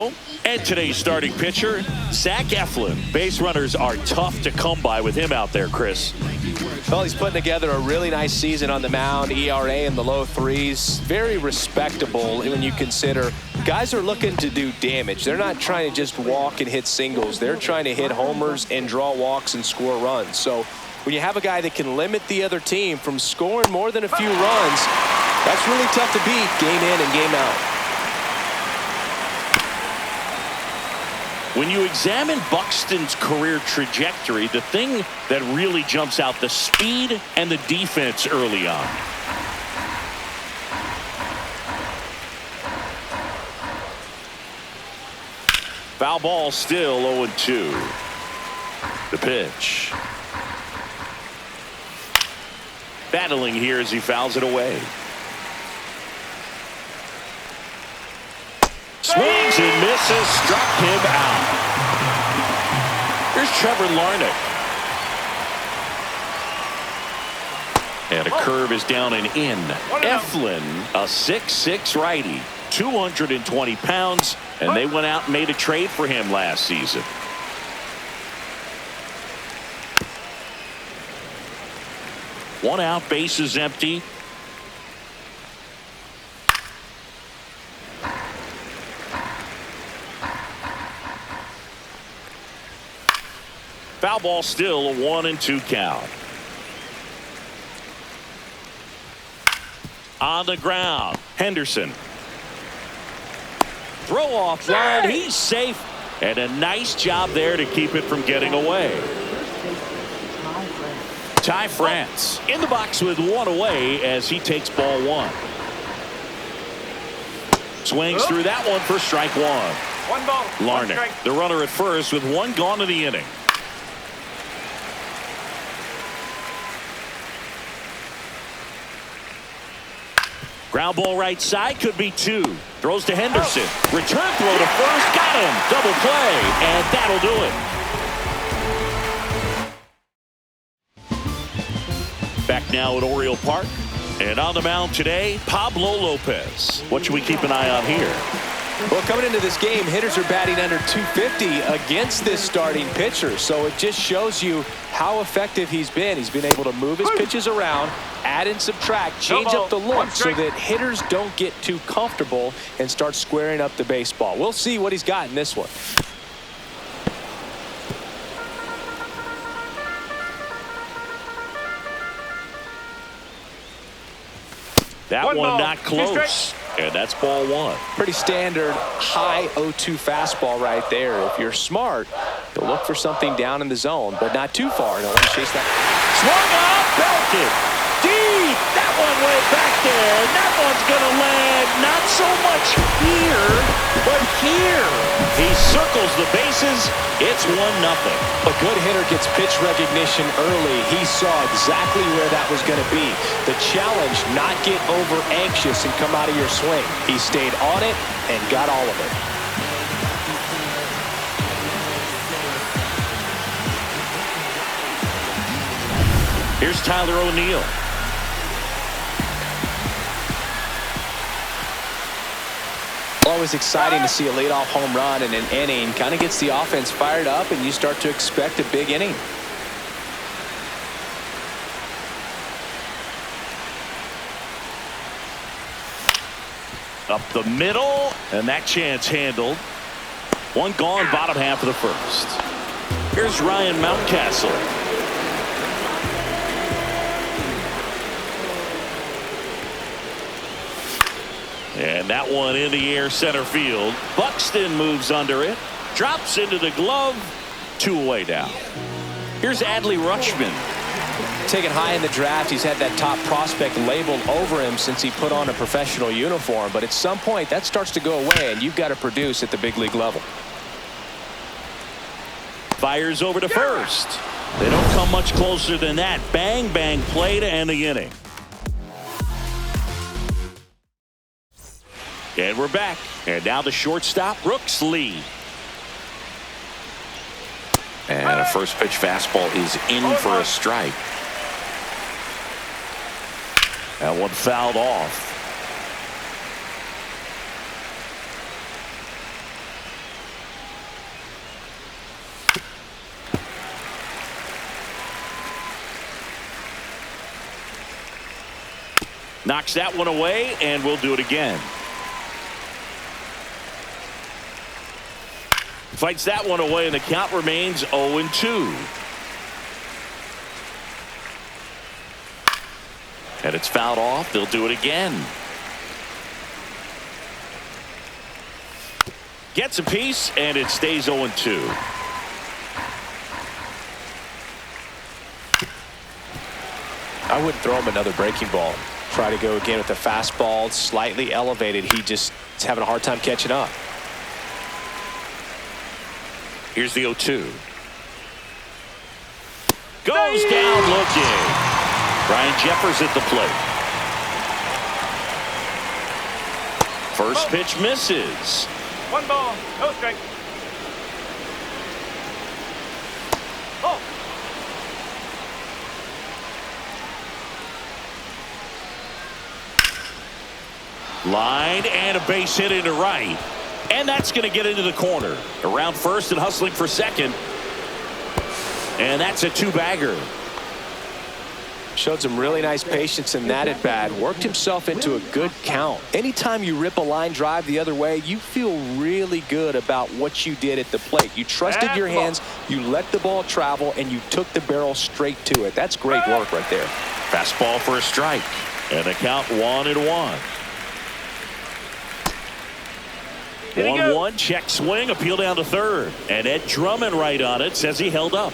And today's starting pitcher, Zach Eflin. Base runners are tough to come by with him out there, Chris. Well, he's putting together a really nice season on the mound. ERA in the low threes. Very respectable when you consider guys are looking to do damage. They're not trying to just walk and hit singles. They're trying to hit homers and draw walks and score runs. So when you have a guy that can limit the other team from scoring more than a few runs, that's really tough to beat game in and game out. When you examine Buxton's career trajectory, the thing that really jumps out, the speed and the defense early on. Foul ball, still 0-2. The pitch. Battling here as he fouls it away. Swings and misses, struck him out. Here's Trevor Larnach. And a curve is down and in. Eflin, a 6'6" righty, 220 pounds, and they went out and made a trade for him last season. One out, bases empty. Foul ball, still a 1-2 count. On the ground, Henderson. Throw off line, he's safe. And a nice job there to keep it from getting away. Ty France in the box with one away as he takes ball one. Swings through that one for strike one. One ball. Larnach, the runner at first with one gone in the inning. Ground ball right side, could be two. Throws to Henderson. Return throw to first. Got him. Double play. And that'll do it. Back now at Oriole Park. And on the mound today, Pablo Lopez. What should we keep an eye on here? Well, coming into this game, hitters are batting under 250 against this starting pitcher. So it just shows you how effective he's been. He's been able to move his pitches around, add and subtract, change up the look so that hitters don't get too comfortable and start squaring up the baseball. We'll see what he's got in this one. That one not close. And that's ball one. Pretty standard high 0-2 fastball right there. If you're smart, you'll look for something down in the zone, but not too far. Don't want to chase that. Swung up, belted. Deep. That one went back there. And that one's going to land not so much here, but here. He circles the bases. It's 1-0. A good hitter gets pitch recognition early. He saw exactly where that was going to be. The challenge, not get over anxious and come out of your swing. He stayed on it and got all of it. Here's Tyler O'Neill. Always exciting to see a leadoff home run in an inning. Kind of gets the offense fired up, and you start to expect a big inning. Up the middle, and that chance handled. One gone, bottom half of the first. Here's Ryan Mountcastle. And that one in the air, center field. Buxton moves under it, drops into the glove. 2 away now. Here's Adley Rutschman. Taken high in the draft, he's had that top prospect labeled over him since he put on a professional uniform. But at some point, that starts to go away, and you've got to produce at the big league level. Fires over to first. They don't come much closer than that. Bang, bang play to end the inning. And we're back. And now the shortstop, Brooks Lee. And a first pitch fastball is in for a strike. That one fouled off. Knocks that one away, and we'll do it again. Fights that one away, and the count remains 0-2. And it's fouled off. They'll do it again. Gets a piece, and it stays 0-2. I wouldn't throw him another breaking ball. Try to go again with the fastball, slightly elevated. He just is having a hard time catching up. Here's the 0-2. Goes down looking. Ryan Jeffers at the plate. First pitch misses. 1 ball, no strike. Oh. Line and a base hit into right. And that's going to get into the corner. Around first and hustling for second. And that's a 2-bagger. Showed some really nice patience in that at bat. Worked himself into a good count. Anytime you rip a line drive the other way, you feel really good about what you did at the plate. You trusted your hands, you let the ball travel, and you took the barrel straight to it. That's great work right there. Fastball for a strike. And the count 1-1. 1-1, check swing, appeal down to third. And Ed Drummond right on it, says he held up.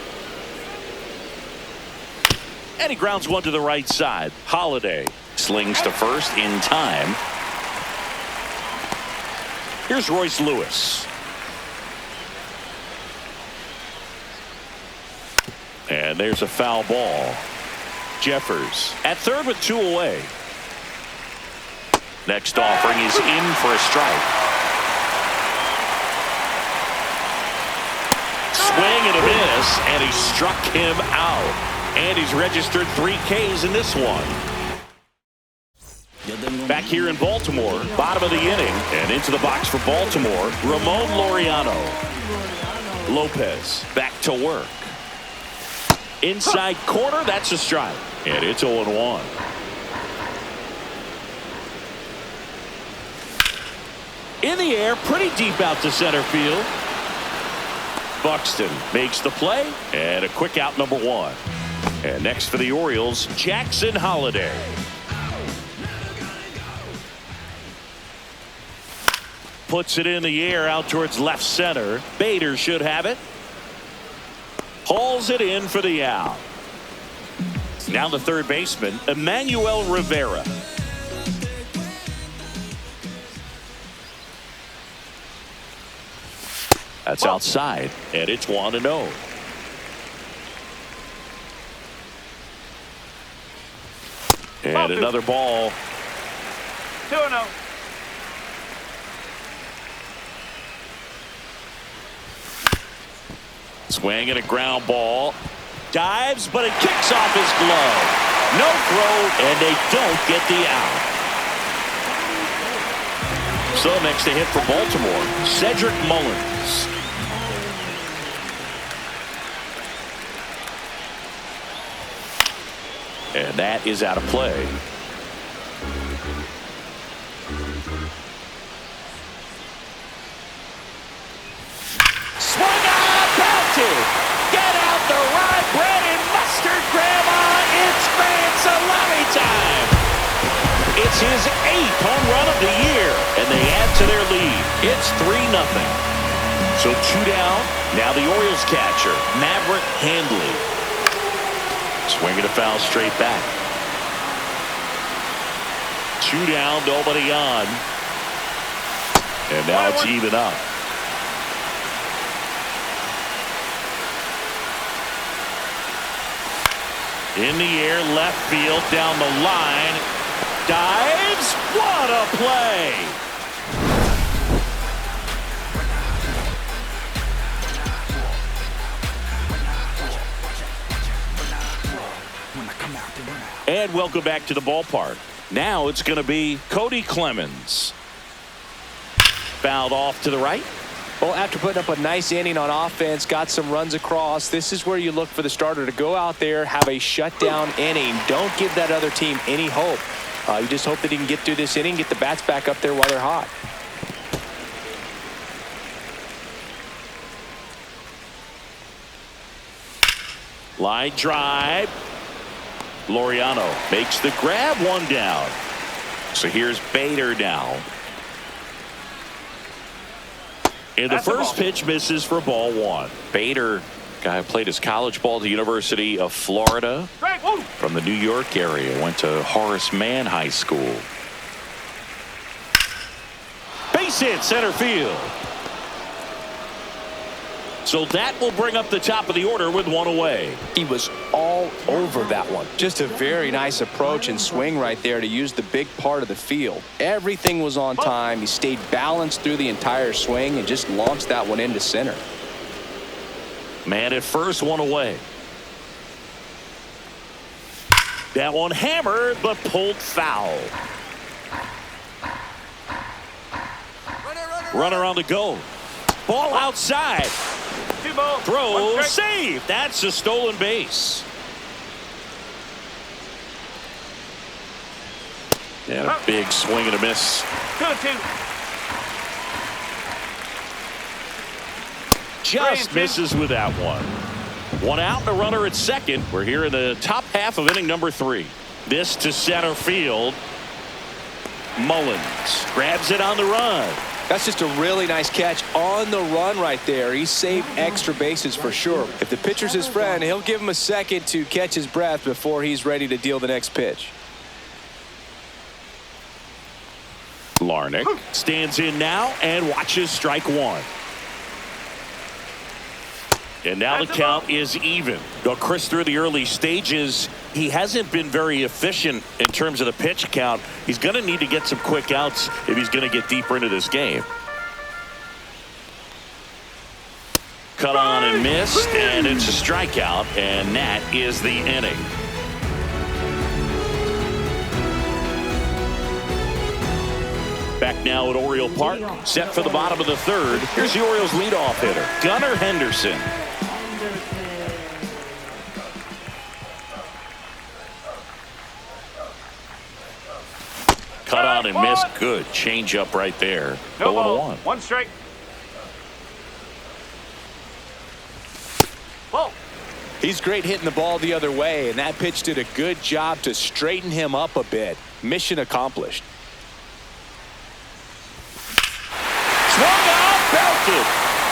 And he grounds one to the right side. Holiday slings to first in time. Here's Royce Lewis. And there's a foul ball. Jeffers at third with 2 away. Next offering is in for a strike. Swing and a miss, and he struck him out. And he's registered 3 Ks in this one. Back here in Baltimore, bottom of the inning, and into the box for Baltimore, Ramon Laureano. Lopez back to work. Inside corner, that's a strike. And it's 0-1. In the air, pretty deep out to center field. Buxton makes the play, and a quick out, number 1. And next for the Orioles, Jackson Holiday. Puts it in the air out towards left center. Bader should have it. Hauls it in for the out. Now the third baseman, Emmanuel Rivera. That's outside, and it's 1-0. And another ball. 2-0. Swing and a ground ball. Dives, but it kicks off his glove. No throw, and they don't get the out. So next to hit for Baltimore, Cedric Mullins. And that is out of play. Swung out, belted. Get out the rye bread and mustard, Grandma. It's grand salami time. It's his 8th home run of the year, and they add to their lead. It's 3-0. So 2 down. Now the Orioles catcher, Maverick Handley. Swinging a foul straight back. 2 down, nobody on. And now it's even up. In the air, left field, down the line. Dives. What a play. And welcome back to the ballpark. Now it's going to be Cody Clemens. Fouled off to the right. Well, after putting up a nice inning on offense, got some runs across, this is where you look for the starter to go out there, have a shutdown inning. Don't give that other team any hope. You just hope that he can get through this inning, get the bats back up there while they're hot. Line drive. Laureano makes the grab, one down. So here's Bader now. And the first pitch misses for ball one. Bader, guy who played his college ball at the University of Florida. From the New York area. Went to Horace Mann High School. Base hit, center field. So that will bring up the top of the order with one away. He was all over that one. Just a very nice approach and swing right there to use the big part of the field. Everything was on time. He stayed balanced through the entire swing and just launched that one into center. Man at first, one away. That one hammered but pulled foul. Runner on the go. Ball outside. Throw, save. That's a stolen base. And a big swing and a miss. 2-2. Just misses with that one. One out and a runner at second. We're here in the top half of inning number 3. This to center field. Mullins grabs it on the run. That's just a really nice catch on the run right there. He saved extra bases for sure. If the pitcher's his friend, he'll give him a second to catch his breath before he's ready to deal the next pitch. Larnick stands in now and watches strike one. And now the count is even. Though Chris, through the early stages, he hasn't been very efficient in terms of the pitch count. He's going to need to get some quick outs if he's going to get deeper into this game. Cut on and missed, and it's a strikeout, and that is the inning. Back now at Oriole Park, set for the bottom of the third. Here's the Orioles leadoff hitter, Gunnar Henderson. Cut on and missed. Good change up right there. No 0-1. One strike. Ball. He's great hitting the ball the other way, and that pitch did a good job to straighten him up a bit. Mission accomplished. Swung out, belted.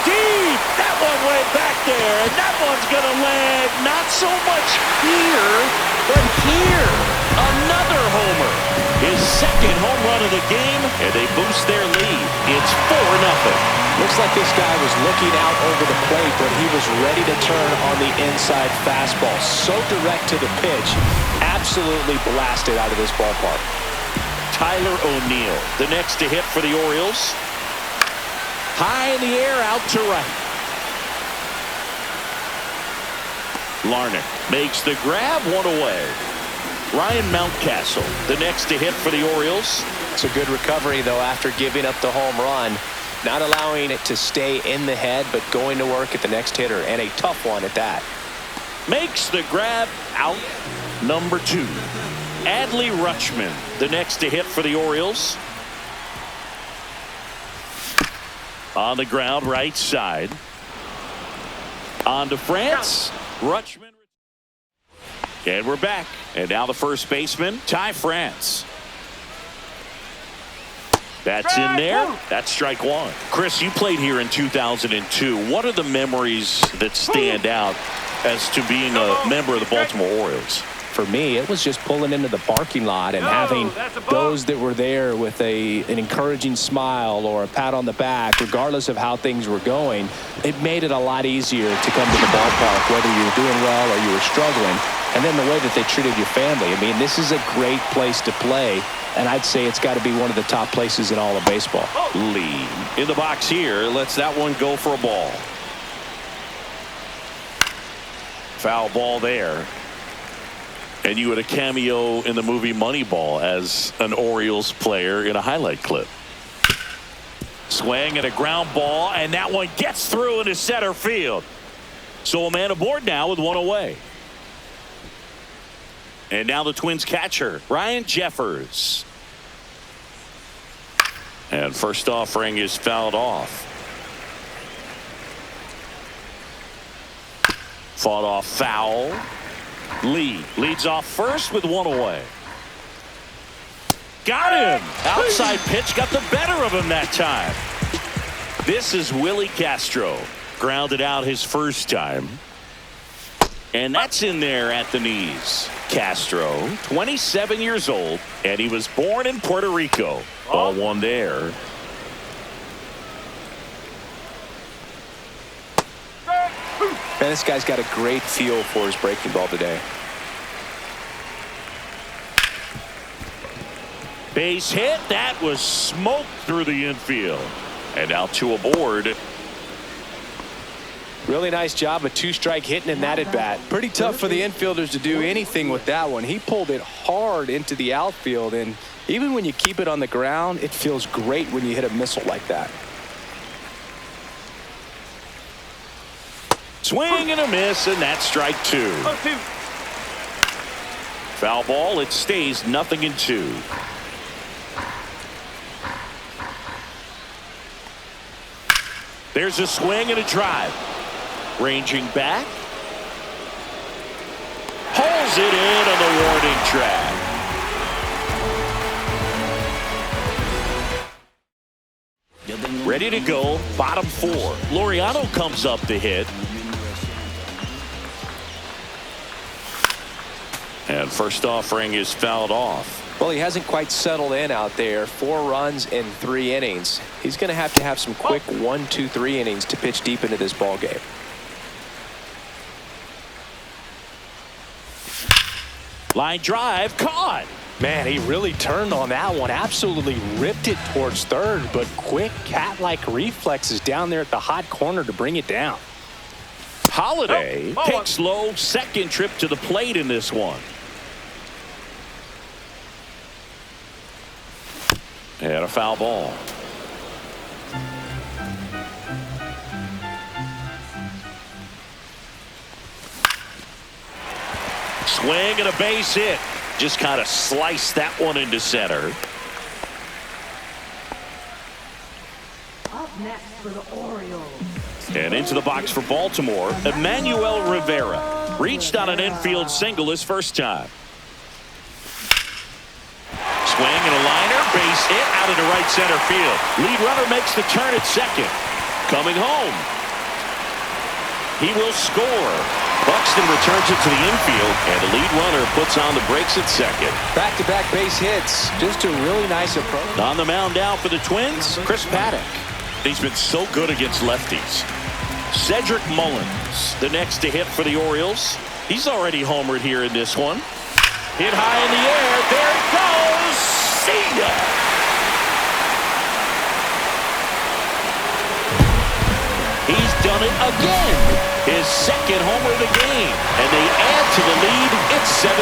Deep. That one way back there. And that one's going to land not so much here, but here. Another homer. His second home run of the game, and they boost their lead. It's 4-0. Looks like this guy was looking out over the plate, but he was ready to turn on the inside fastball. So direct to the pitch. Absolutely blasted out of this ballpark. Tyler O'Neill, the next to hit for the Orioles. High in the air, out to right. Larnick makes the grab, one away. Ryan Mountcastle, the next to hit for the Orioles. It's a good recovery, though, after giving up the home run. Not allowing it to stay in the head, but going to work at the next hitter, and a tough one at that. Makes the grab, out number 2. Adley Rutschman, the next to hit for the Orioles. On the ground, right side. On to France. Rutschman. And we're back. And now the first baseman, Ty France. That's in there. That's strike one. Chris, you played here in 2002. What are the memories that stand out as to being a member of the Baltimore Orioles? For me, it was just pulling into the parking lot and having those that were there with an encouraging smile or a pat on the back, regardless of how things were going. It made it a lot easier to come to the ballpark, whether you were doing well or you were struggling. And then the way that they treated your family. I mean, this is a great place to play, and I'd say it's got to be one of the top places in all of baseball. Lee in the box here, lets that one go for a ball. Foul ball there. And you had a cameo in the movie Moneyball as an Orioles player in a highlight clip. Swing and a ground ball, and that one gets through into center field. So a man aboard now with one away. And now the Twins catcher, Ryan Jeffers. And first offering is fouled off. Fought off foul. Lee leads off first with one away. Got him. Outside pitch got the better of him that time. This is Willie Castro. Grounded out his first time. And that's in there at the knees. Castro, 27 years old, and he was born in Puerto Rico. Ball one there. Man, this guy's got a great feel for his breaking ball today. Base hit. That was smoked through the infield. And now two aboard. Really nice job of two-strike hitting in that at bat. Pretty tough for the infielders to do anything with that one. He pulled it hard into the outfield, and even when you keep it on the ground, it feels great when you hit a missile like that. Swing and a miss, and that's strike two. Foul ball. It stays 0-2. There's a swing and a drive. Ranging back. Holds it in on the warning track. Ready to go. Bottom four. Laureano comes up to hit. And first offering is fouled off. Well, he hasn't quite settled in out there. 4 runs in 3 innings. He's going to have some quick 1, 2, 3 innings to pitch deep into this ball game. Line drive caught. Man, he really turned on that one. Absolutely ripped it towards third, but quick cat-like reflexes down there at the hot corner to bring it down. Holiday takes low, second trip to the plate in this one. And a foul ball. Swing and a base hit. Just kind of sliced that one into center. Up next for the Orioles. And into the box for Baltimore, Emmanuel Rivera. Reached on an infield single his first time. Swing and a liner, base hit out into right center field. Lead runner makes the turn at second. Coming home. He will score. Buxton returns it to the infield, and the lead runner puts on the brakes at second. Back-to-back base hits. Just a really nice approach. On the mound now for the Twins, Chris Paddock. He's been so good against lefties. Cedric Mullins, the next to hit for the Orioles. He's already homered here in this one. Hit high in the air. There it goes. See ya. He's done it again. His second homer of the game. And they add to the lead. It's 7-0.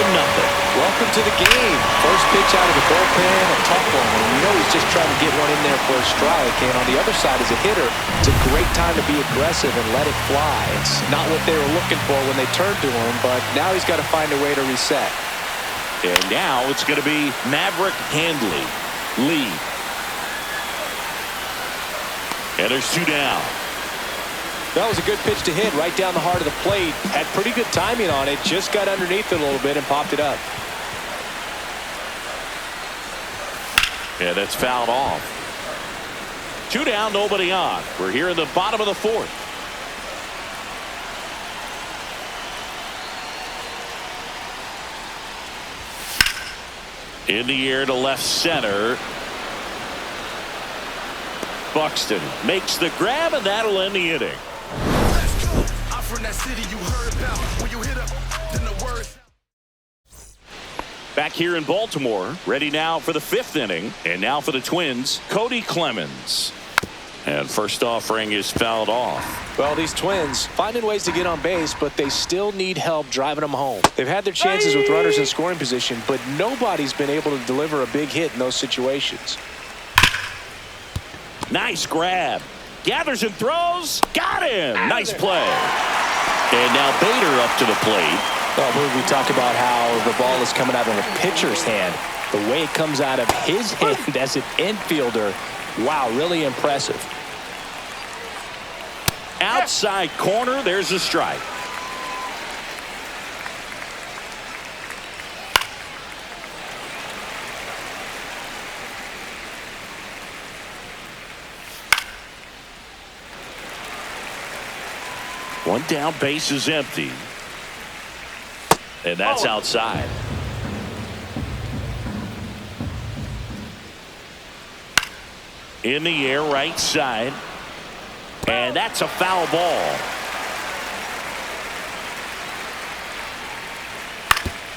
Welcome to the game. First pitch out of the bullpen, a tough one. And you know he's just trying to get one in there for a strike. And on the other side, as a hitter, it's a great time to be aggressive and let it fly. It's not what they were looking for when they turned to him, but now he's got to find a way to reset. And now it's going to be Maverick Handley. Lead. And there's 2 down. That was a good pitch to hit right down the heart of the plate. Had pretty good timing on it. Just got underneath it a little bit and popped it up. Yeah, that's fouled off. 2 down, nobody on. We're here in the bottom of the 4th. In the air to left center. Buxton makes the grab, and that'll end the inning. Back here in Baltimore, ready now for the 5th inning. And now for the Twins, Cody Clemens. And first offering is fouled off. Well, these Twins finding ways to get on base, but they still need help driving them home. They've had their chances with runners in scoring position, but nobody's been able to deliver a big hit in those situations. Nice grab. Gathers and throws. Got him. Nice play. And now Bader up to the plate. Well, we talk about how the ball is coming out of the pitcher's hand. The way it comes out of his hand as an infielder, wow, really impressive. Outside corner, there's a strike. One down, base is empty. And that's outside. In the air, right side. And that's a foul ball.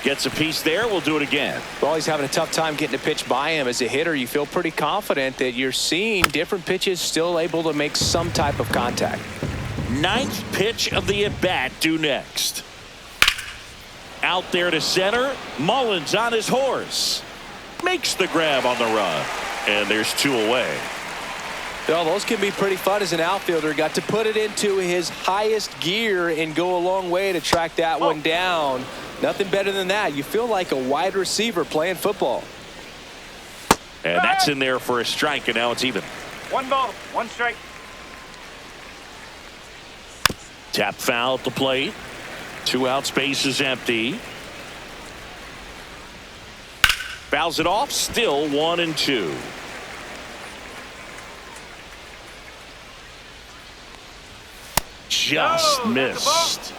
Gets a piece there. We'll do it again. Well, he's having a tough time getting a pitch by him. As a hitter, you feel pretty confident that you're seeing different pitches still able to make some type of contact. Ninth pitch of the at-bat due next. Out there to center. Mullins on his horse. Makes the grab on the run. And there's two away. Well, those can be pretty fun as an outfielder. Got to put it into his highest gear and go a long way to track that one down. Nothing better than that. You feel like a wide receiver playing football. And that's in there for a strike, and now it's even. 1 ball, 1 strike. Tap foul at the plate. 2 outs, base is empty. Fouls it off, still 1-2. Just missed.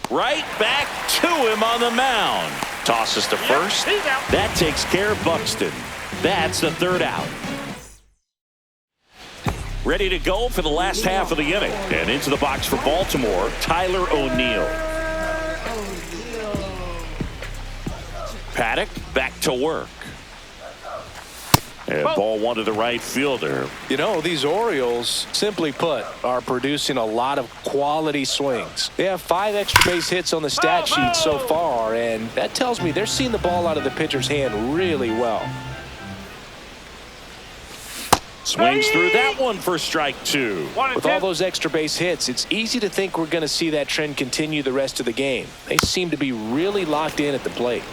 Right back to him on the mound. Tosses to first. That takes care of Buxton. That's the 3rd out. Ready to go for the last half of the inning. And into the box for Baltimore, Tyler O'Neill. Paddock back to work. And ball 1 to the right fielder. You know, these Orioles, simply put, are producing a lot of quality swings. They have 5 extra base hits on the stat sheet so far, and that tells me they're seeing the ball out of the pitcher's hand really well. Swings through that one for strike 2. With all those extra base hits, it's easy to think we're going to see that trend continue the rest of the game. They seem to be really locked in at the plate.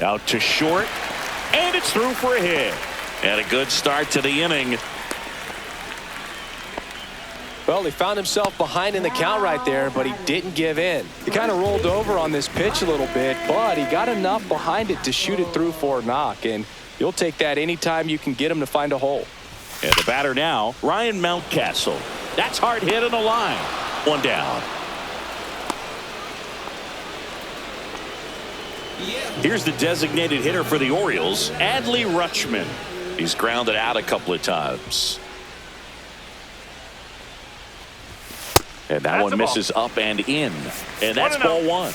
Out to short, and it's through for a hit. And a good start to the inning. Well, he found himself behind in the count right there, but he didn't give in. He kind of rolled over on this pitch a little bit, but he got enough behind it to shoot it through for a knock, and you'll take that anytime you can get him to find a hole. And the batter now, Ryan Mountcastle. That's hard hit on the line. 1 down. Here's the designated hitter for the Orioles, Adley Rutschman. He's grounded out a couple of times. And that one misses up and in. And that's ball 1.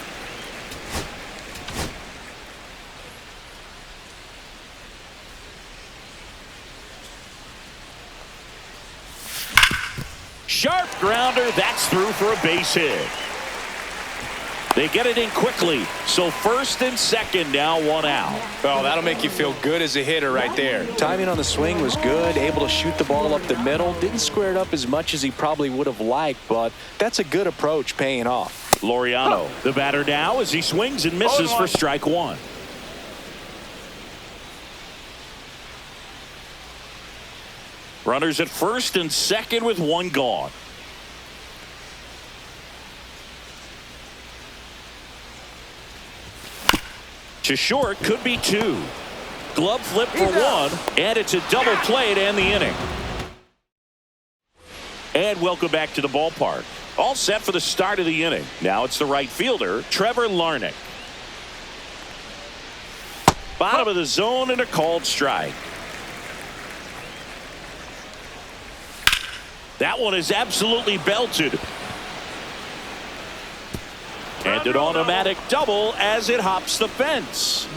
Sharp grounder. That's through for a base hit. They get it in quickly. So first and second now, 1 out. Oh, that'll make you feel good as a hitter right there. Timing on the swing was good. Able to shoot the ball up the middle. Didn't square it up as much as he probably would have liked, but that's a good approach paying off. Laureano, the batter now as he swings and misses for strike 1. Runners at first and second with 1 gone. To short, could be 2. Glove flip for 1, and it's a double play to end the inning. And welcome back to the ballpark. All set for the start of the inning. Now it's the right fielder, Trevor Larnach. Bottom of the zone and a called strike. That one is absolutely belted. And an automatic double as it hops the fence.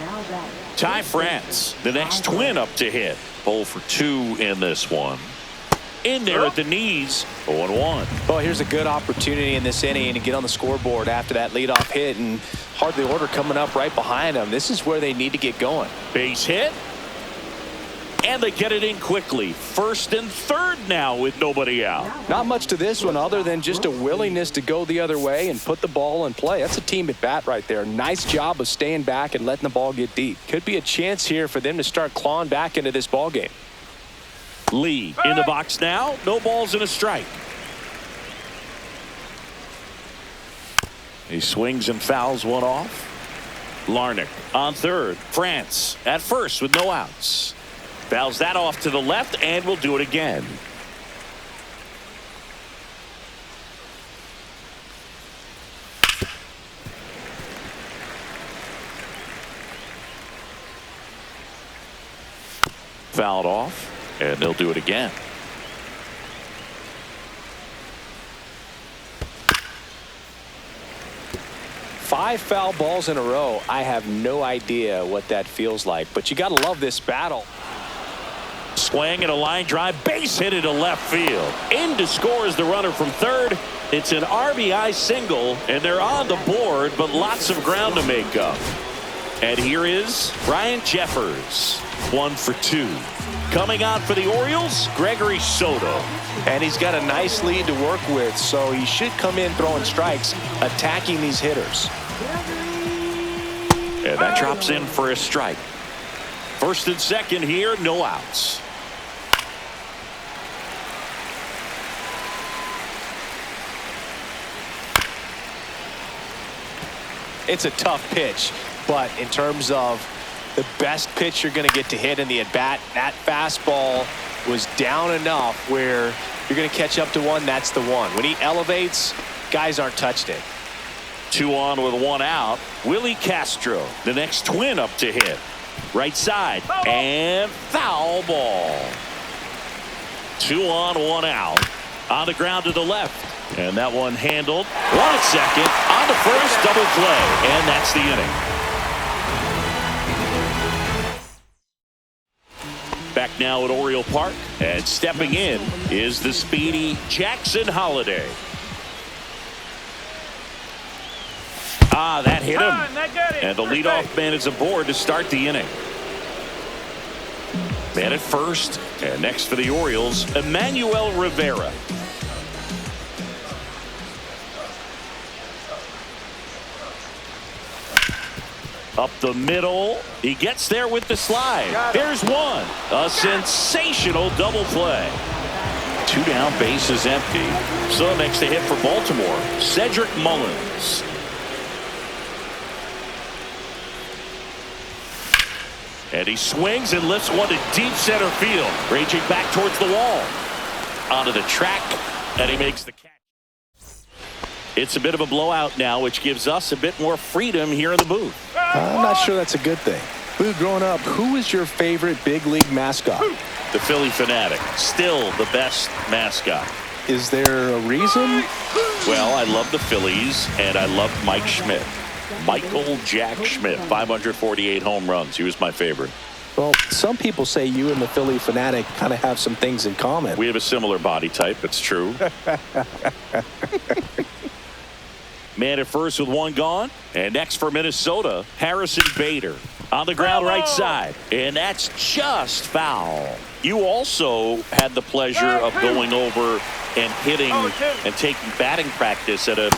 Ty France, the next twin up to hit. 0 for 2 in this one. In there at the knees, 0-1. Well, here's a good opportunity in this inning to get on the scoreboard after that leadoff hit, and hard the order coming up right behind them. This is where they need to get going. Base hit. And they get it in quickly. First and third now with nobody out. Not much to this one other than just a willingness to go the other way and put the ball in play. That's a team at bat right there. Nice job of staying back and letting the ball get deep. Could be a chance here for them to start clawing back into this ball game. Lee in the box now. No balls and a strike. He swings and fouls one off. Larnach on third. France at first with no outs. Fouls that off to the left and will do it again. Fouled off, and they'll do it again. Five foul balls in a row. I have no idea what that feels like, but you got to love this battle. Swing and a line drive, base hit into left field. In to score is the runner from third. It's an RBI single, and they're on the board, but lots of ground to make up. And here is Ryan Jeffers, 1 for 2. Coming out for the Orioles, Gregory Soto. And he's got a nice lead to work with, so he should come in throwing strikes, attacking these hitters. And that drops in for a strike. First and second here, no outs. It's a tough pitch, but in terms of the best pitch you're going to get to hit in the at-bat, that fastball was down enough where you're going to catch up to one. That's the one. When he elevates, guys aren't touched it. 2 on with 1 out. Willie Castro, the next twin up to hit. Right side, and foul ball. 2 on, 1 out. On the ground to the left. And that one handled. 1 at second. On to first, double play. And that's the inning. Back now at Oriole Park. And stepping in is the speedy Jackson Holliday. That hit him. And the leadoff man is aboard to start the inning. Man at first. And next for the Orioles, Emmanuel Rivera. Up the middle. He gets there with the slide. There's one. A sensational double play. 2 down, bases empty. So next to hit for Baltimore, Cedric Mullins. And he swings and lifts one to deep center field. Raging back towards the wall. Onto the track. And he makes the catch. It's a bit of a blowout now, which gives us a bit more freedom here in the booth. I'm not sure that's a good thing. Boo, growing up, who was your favorite big league mascot? The Philly Fanatic. Still the best mascot. Is there a reason? Well, I love the Phillies, and I loved Mike Schmidt. Michael Jack Schmidt, 548 home runs. He was my favorite. Well, some people say you and the Philly Fanatic kind of have some things in common. We have a similar body type. It's true. Man at first with 1 gone. And next for Minnesota, Harrison Bader. On the ground right side. And that's just foul. You also had the pleasure of going over and hitting and taking batting practice at a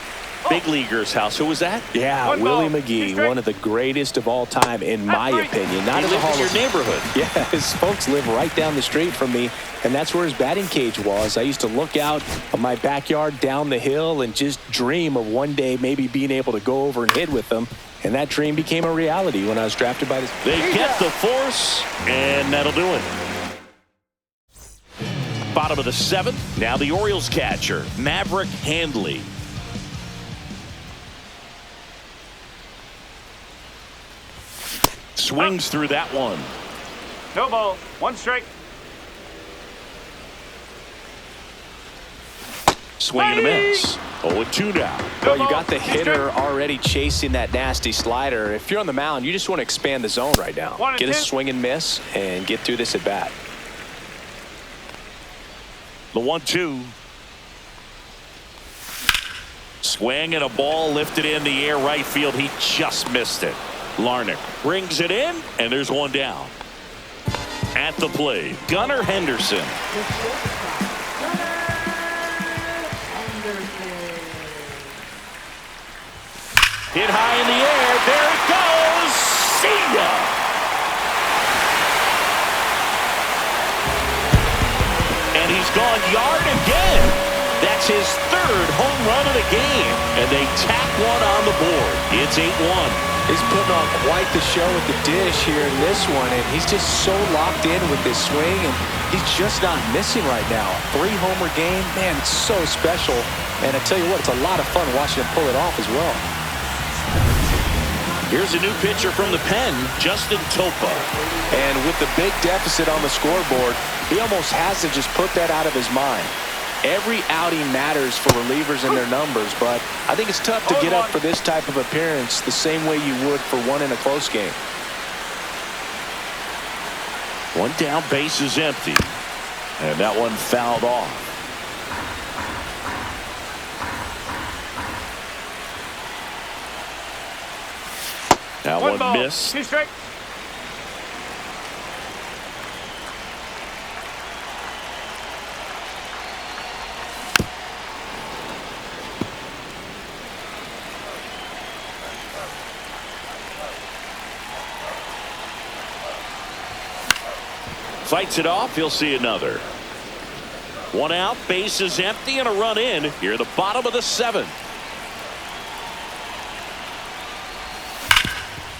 big leaguer's house. Who was that? Yeah, Willie McGee, one of the greatest of all time, in my opinion. Not in the Hall of your neighborhood. Yeah, his folks live right down the street from me, and that's where his batting cage was. I used to look out of my backyard down the hill and just dream of one day maybe being able to go over and hit with them. And that dream became a reality when I was drafted by the... They get the force, and that'll do it. Bottom of the 7th. Now the Orioles catcher, Maverick Handley. Swings through that one. No ball. 1 strike. Swing and a miss. 0-2 now. Well, you got the hitter already chasing that nasty slider. If you're on the mound, you just want to expand the zone right now. Get a swing and miss and get through this at bat. The 1-2. Swing and a ball lifted in the air right field. He just missed it. Larnach brings it in, and there's 1 down. At the plate, Gunnar Henderson. The shortstop, Gunnar Henderson. Hit high in the air. There it goes. See ya. And he's gone yard again. That's his third home run of the game. And they tack one on the board. It's 8-1. He's putting on quite the show with the dish here in this one, and he's just so locked in with this swing, and he's just not missing right now. 3-homer game, man, it's so special. And I tell you what, it's a lot of fun watching him pull it off as well. Here's a new pitcher from the pen, Justin Topa. And with the big deficit on the scoreboard, he almost has to just put that out of his mind. Every outing matters for relievers and their numbers, but I think it's tough to get up for this type of appearance the same way you would for one in a close game. One down, base is empty. And that one fouled off. That one ball, missed. 2 strikes. Fights it off. He'll see another. One out, base is empty, and a run in here at the bottom of the 7th.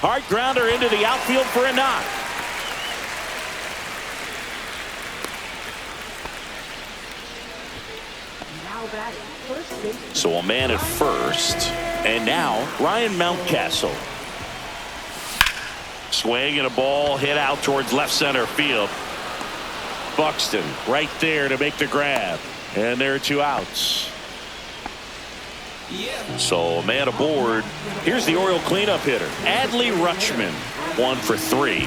Hard grounder into the outfield for a knock. Now batting first base. So a man at first. And now Ryan Mountcastle. Swing and a ball hit out towards left center field. Buxton right there to make the grab. And there are 2 outs. So a man aboard. Here's the Oriole cleanup hitter, Adley Rutschman. 1 for 3.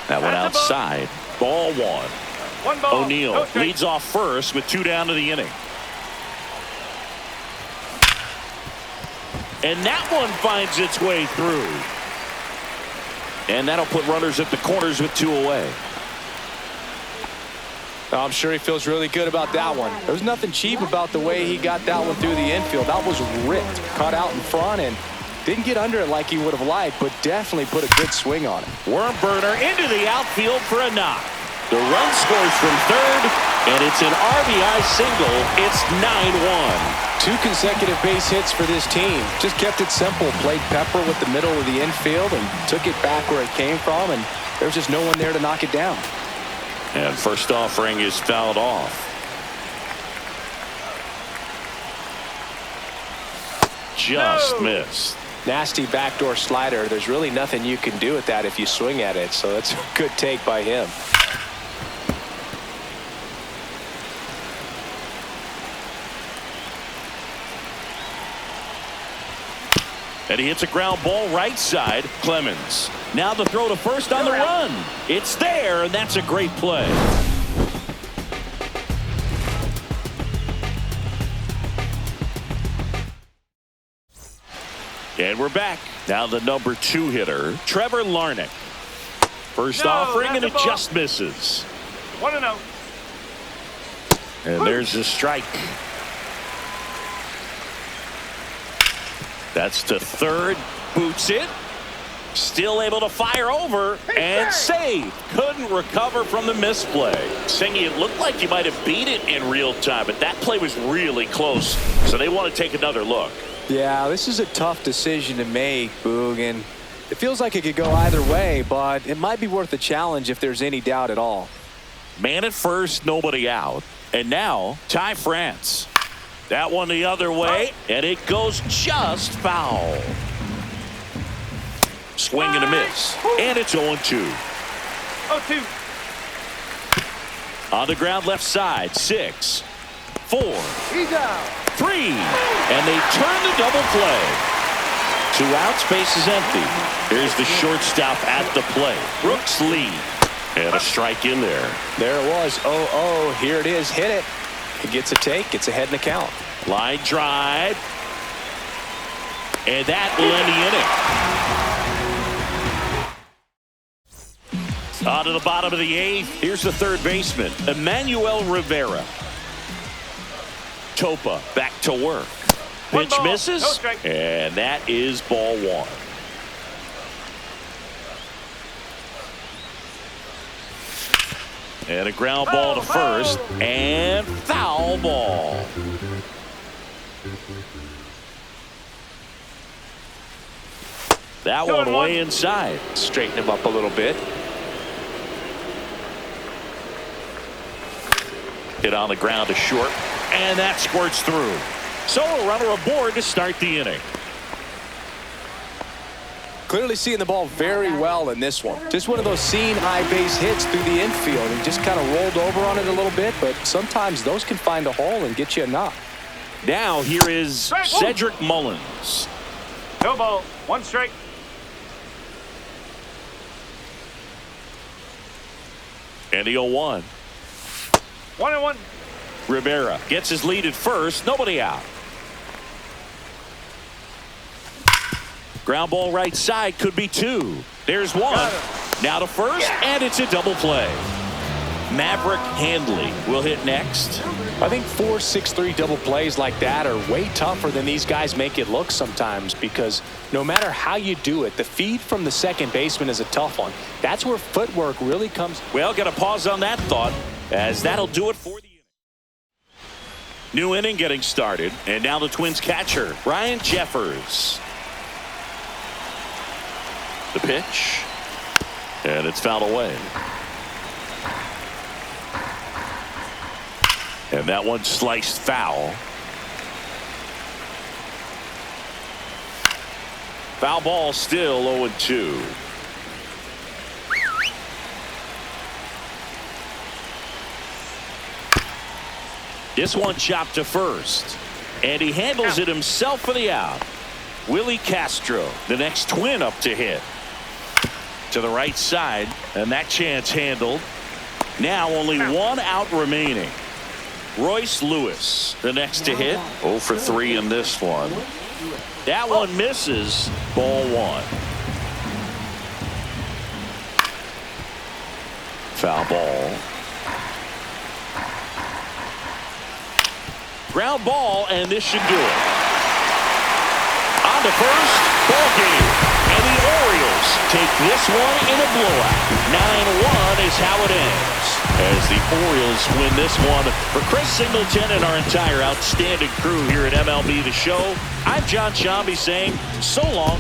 That one outside. Ball 1. 1 ball. O'Neill No strikes. leads off first with 2 down to the inning. And that one finds its way through. And that'll put runners at the corners with 2 away. I'm sure he feels really good about that one. There was nothing cheap about the way he got that one through the infield. That was ripped, caught out in front, and didn't get under it like he would have liked, but definitely put a good swing on it. Worm burner into the outfield for a knock. The run scores from third, and it's an RBI single. It's 9-1. 2 consecutive base hits for this team. Just kept it simple. Played pepper with the middle of the infield and took it back where it came from, and there's just no one there to knock it down. And first offering is fouled off. Just missed. Nasty backdoor slider. There's really nothing you can do with that if you swing at it, so that's a good take by him. And he hits a ground ball right side. Clemens. Now the throw to first on the run. It's there, and that's a great play. And we're back. Now the number 2 hitter, Trevor Larnach. First offering, and it just misses. 1-0. And there's a strike. That's to third. Boots it. Still able to fire over and save. Couldn't recover from the misplay. Singy, it looked like you might have beat it in real time, but that play was really close. So they want to take another look. Yeah, this is a tough decision to make, Boog, and it feels like it could go either way, but it might be worth a challenge if there's any doubt at all. Man at first, nobody out. And now, Ty France. That one the other way, and it goes just foul. Swing and a miss, and it's 0-2. 0-2. On the ground left side, 6, 4, He's out. 3, and they turn the double play. 2 outs, base is empty. Here's the shortstop at the plate, Brooks Lee, and a strike in there. There it was, 0-0, here it is, hit it. He gets a take, gets ahead in the count. Line drive. And that will end the inning. On to the bottom of the 8th. Here's the third baseman, Emmanuel Rivera. Topa back to work. Pitch misses, no strike. and that is ball 1. And a ground ball to first, and foul ball. That one way inside. Straighten him up a little bit. Hit on the ground to short, and that squirts through. So a runner aboard to start the inning. Clearly seeing the ball very well in this one. Just one of those seeing high base hits through the infield and just kind of rolled over on it a little bit, but sometimes those can find a hole and get you a knock. Now here is Cedric Mullins. No ball. 1 strike. And the 0-1. 1-1. Rivera gets his lead at first. Nobody out. Ground ball right side, could be 2. There's 1. Now to first, and it's a double play. Maverick Handley will hit next. I think 4-6-3 double plays like that are way tougher than these guys make it look sometimes, because no matter how you do it, the feed from the second baseman is a tough one. That's where footwork really comes. Well, got to pause on that thought, as that'll do it for the inning. New inning getting started, and now the Twins catcher, Ryan Jeffers. The pitch, and it's fouled away. And that one sliced foul. Foul ball, still 0-2. This one chopped to first, and he handles it himself for the out. Willie Castro, the next Twin up to hit. To the right side, and that chance handled. Now only 1 out remaining. Royce Lewis, the next to hit. 0 for 3 in this one. That one misses. Ball 1. Foul ball. Ground ball, and this should do it. On to first, ball game. And the Orioles take this one in a blowout. 9-1 is how it ends. As the Orioles win this one. For Chris Singleton and our entire outstanding crew here at MLB The Show, I'm John Shambi saying so long.